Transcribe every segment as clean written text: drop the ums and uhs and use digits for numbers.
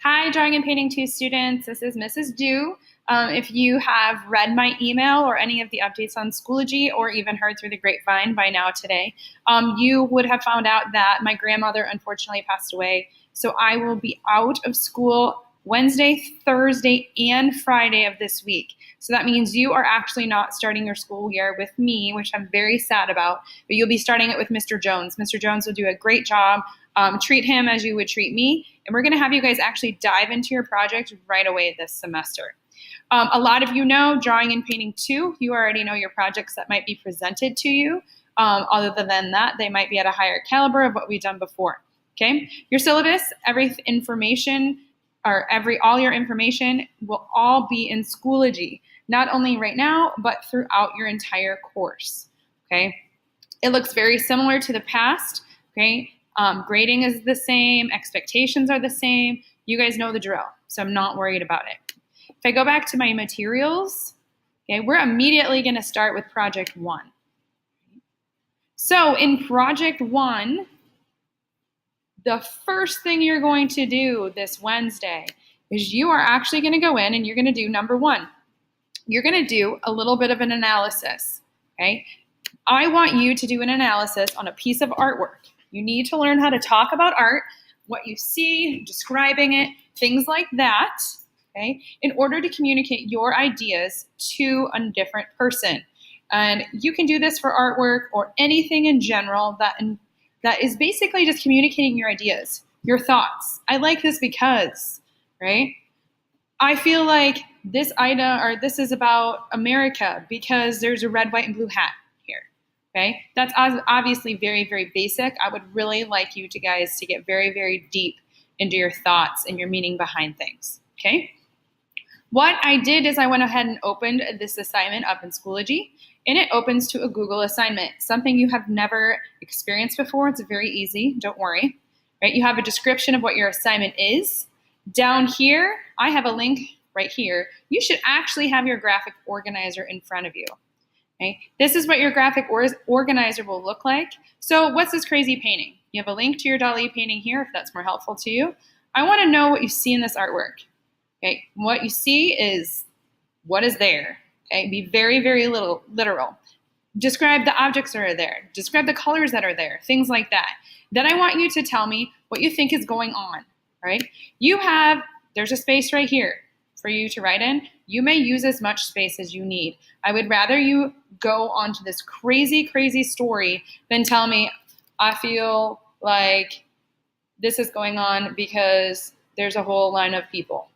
Hi, Drawing and Painting 2 students. This is Mrs. Dew. If you have read my email or any of the updates on Schoology or even heard through the grapevine by now today, you would have found out that my grandmother unfortunately passed away. So I will be out of school Wednesday, Thursday, and Friday of this week. So that means you are actually not starting your school year with me, which I'm very sad about, but you'll be starting it with Mr. Jones. Mr. Jones will do a great job. Treat him as you would treat me. And we're going to have you guys actually dive into your project right away this semester. A lot of you know Drawing and Painting 2. You already know your projects that might be presented to you. Other than that, they might be at a higher caliber of what we've done before. Okay, your syllabus, all your information will all be in Schoology, not only right now, but throughout your entire course. Okay, it looks very similar to the past. Okay, grading is the same, expectations are the same. You guys know the drill, so I'm not worried about it. If I go back to my materials, okay, we're immediately going to start with Project 1. So in Project 1, the first thing you're going to do this Wednesday is you are actually going to go in and you're going to do number 1. You're going to do a little bit of an analysis, okay? I want you to do an analysis on a piece of artwork. You need to learn how to talk about art, what you see, describing it, things like that, okay, in order to communicate your ideas to a different person. And you can do this for artwork or anything in general that is basically just communicating your ideas, your thoughts. I like this because, right? I feel like this is about America because there's a red, white, and blue hat here. Okay, that's obviously very, very basic. I would really like you guys to get very, very deep into your thoughts and your meaning behind things. Okay. What I did is I went ahead and opened this assignment up in Schoology, and it opens to a Google assignment, something you have never experienced before. It's very easy, don't worry. Right? You have a description of what your assignment is. Down here, I have a link right here. You should actually have your graphic organizer in front of you. Okay? This is what your graphic organizer will look like. So what's this crazy painting? You have a link to your Dali painting here if that's more helpful to you. I want to know what you see in this artwork. Okay, what you see is what is there. Okay, be very, very literal. Describe the objects that are there. Describe the colors that are there, things like that. Then I want you to tell me what you think is going on, right? There's a space right here for you to write in. You may use as much space as you need. I would rather you go onto this crazy, crazy story than tell me, I feel like this is going on because there's a whole line of people.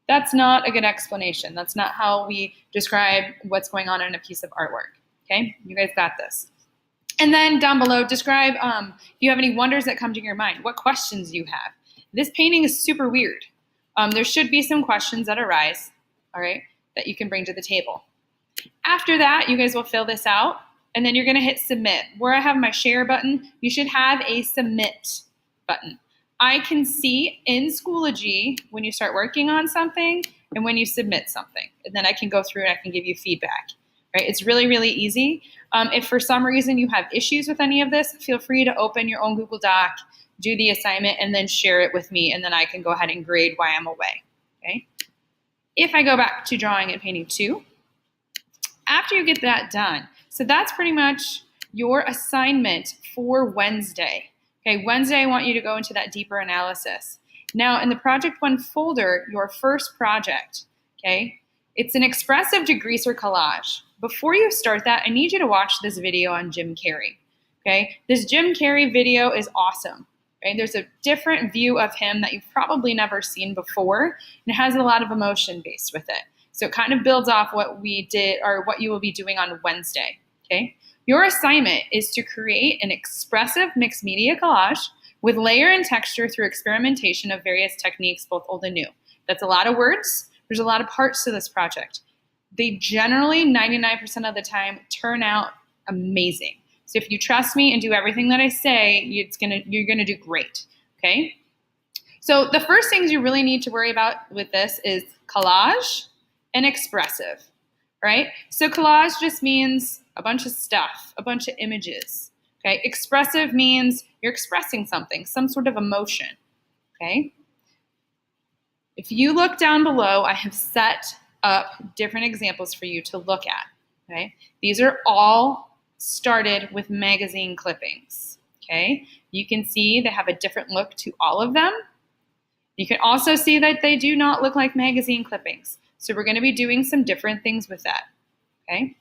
That's not a good explanation. That's not how we describe what's going on in a piece of artwork. Okay, you guys got this. And then down below, describe if you have any wonders that come to your mind, what questions you have. This painting is super weird. There should be some questions that arise, all right, that you can bring to the table. After that, you guys will fill this out, and then you're going to hit submit. Where I have my share button, you should have a submit button. I can see in Schoology when you start working on something and when you submit something. And then I can go through and I can give you feedback. Right? It's really, really easy. If for some reason you have issues with any of this, feel free to open your own Google Doc, do the assignment, and then share it with me. And then I can go ahead and grade while I'm away. Okay? If I go back to Drawing and Painting 2, after you get that done, so that's pretty much your assignment for Wednesday. Okay, Wednesday, I want you to go into that deeper analysis. Now, in the Project 1 folder, your first project, okay, it's an expressive degreaser collage. Before you start that, I need you to watch this video on Jim Carrey, okay? This Jim Carrey video is awesome, right? There's a different view of him that you've probably never seen before, and it has a lot of emotion based with it. So it kind of builds off what we did or what you will be doing on Wednesday, okay? Your assignment is to create an expressive mixed media collage with layer and texture through experimentation of various techniques, both old and new. That's a lot of words. There's a lot of parts to this project. They generally, 99% of the time, turn out amazing. So if you trust me and do everything that I say, you're gonna do great, okay? So the first things you really need to worry about with this is collage and expressive, right? So collage just means a bunch of stuff, a bunch of images, okay? Expressive means you're expressing something, some sort of emotion, okay? If you look down below, I have set up different examples for you to look at. Okay, these are all started with magazine clippings. Okay, you can see they have a different look to all of them. You can also see that they do not look like magazine clippings. So we're going to be doing some different things with that. Okay,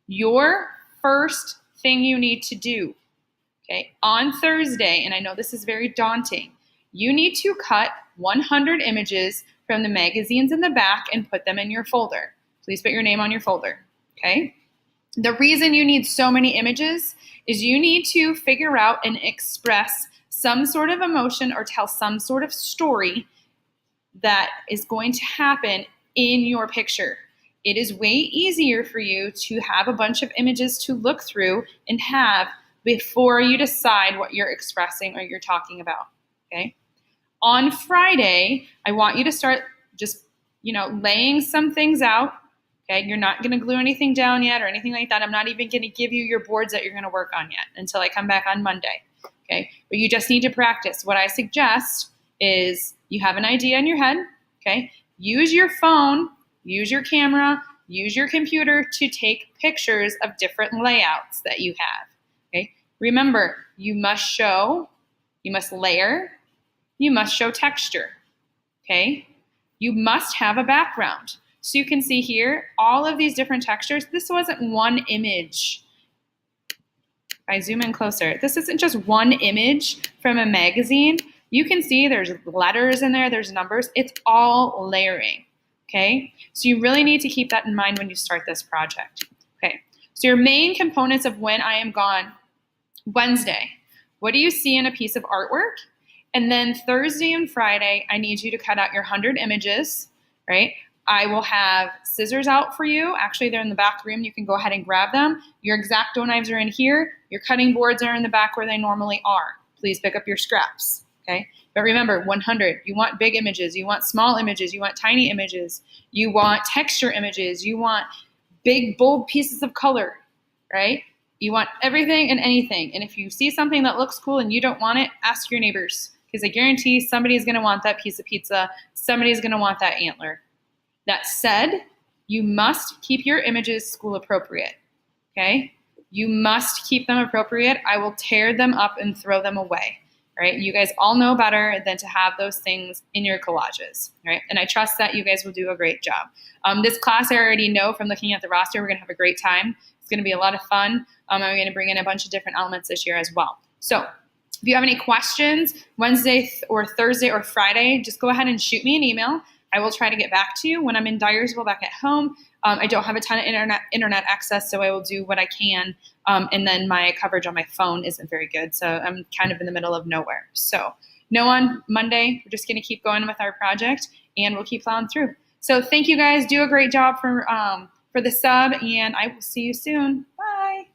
your first thing you need to do, okay, on Thursday, and I know this is very daunting, you need to cut 100 images from the magazines in the back and put them in your folder. Please put your name on your folder, okay? The reason you need so many images is you need to figure out and express some sort of emotion or tell some sort of story that is going to happen in your picture. It is way easier for you to have a bunch of images to look through and have before you decide what you're expressing or you're talking about, okay? On Friday, I want you to start just, laying some things out, okay? You're not going to glue anything down yet or anything like that. I'm not even going to give you your boards that you're going to work on yet until I come back on Monday, okay? But you just need to practice. What I suggest is you have an idea in your head, okay? Use your phone, use your camera, use your computer to take pictures of different layouts that you have, okay? Remember, you must layer, you must show texture, okay? You must have a background. So you can see here, all of these different textures. This wasn't one image. If I zoom in closer, this isn't just one image from a magazine. You can see there's letters in there, there's numbers. It's all layering, okay? So you really need to keep that in mind when you start this project, okay? So your main components of when I am gone, Wednesday, what do you see in a piece of artwork? And then Thursday and Friday, I need you to cut out your 100 images, right? I will have scissors out for you. Actually, they're in the back room. You can go ahead and grab them. Your X-Acto knives are in here. Your cutting boards are in the back where they normally are. Please pick up your scraps, okay? But remember, 100, you want big images, you want small images, you want tiny images, you want texture images, you want big, bold pieces of color, right? You want everything and anything. And if you see something that looks cool and you don't want it, ask your neighbors. Because I guarantee somebody's going to want that piece of pizza. Somebody's going to want that antler. That said, you must keep your images school appropriate, okay? You must keep them appropriate. I will tear them up and throw them away, right? You guys all know better than to have those things in your collages, right? And I trust that you guys will do a great job. This class, I already know from looking at the roster, we're going to have a great time. It's going to be a lot of fun. And we're going to bring in a bunch of different elements this year as well. So if you have any questions, Wednesday or Thursday or Friday, just go ahead and shoot me an email. I will try to get back to you when I'm in Dyersville back at home. I don't have a ton of internet access, so I will do what I can. And then my coverage on my phone isn't very good, so I'm kind of in the middle of nowhere. So on Monday, we're just going to keep going with our project, and we'll keep plowing through. So thank you guys. Do a great job for the sub, and I will see you soon. Bye.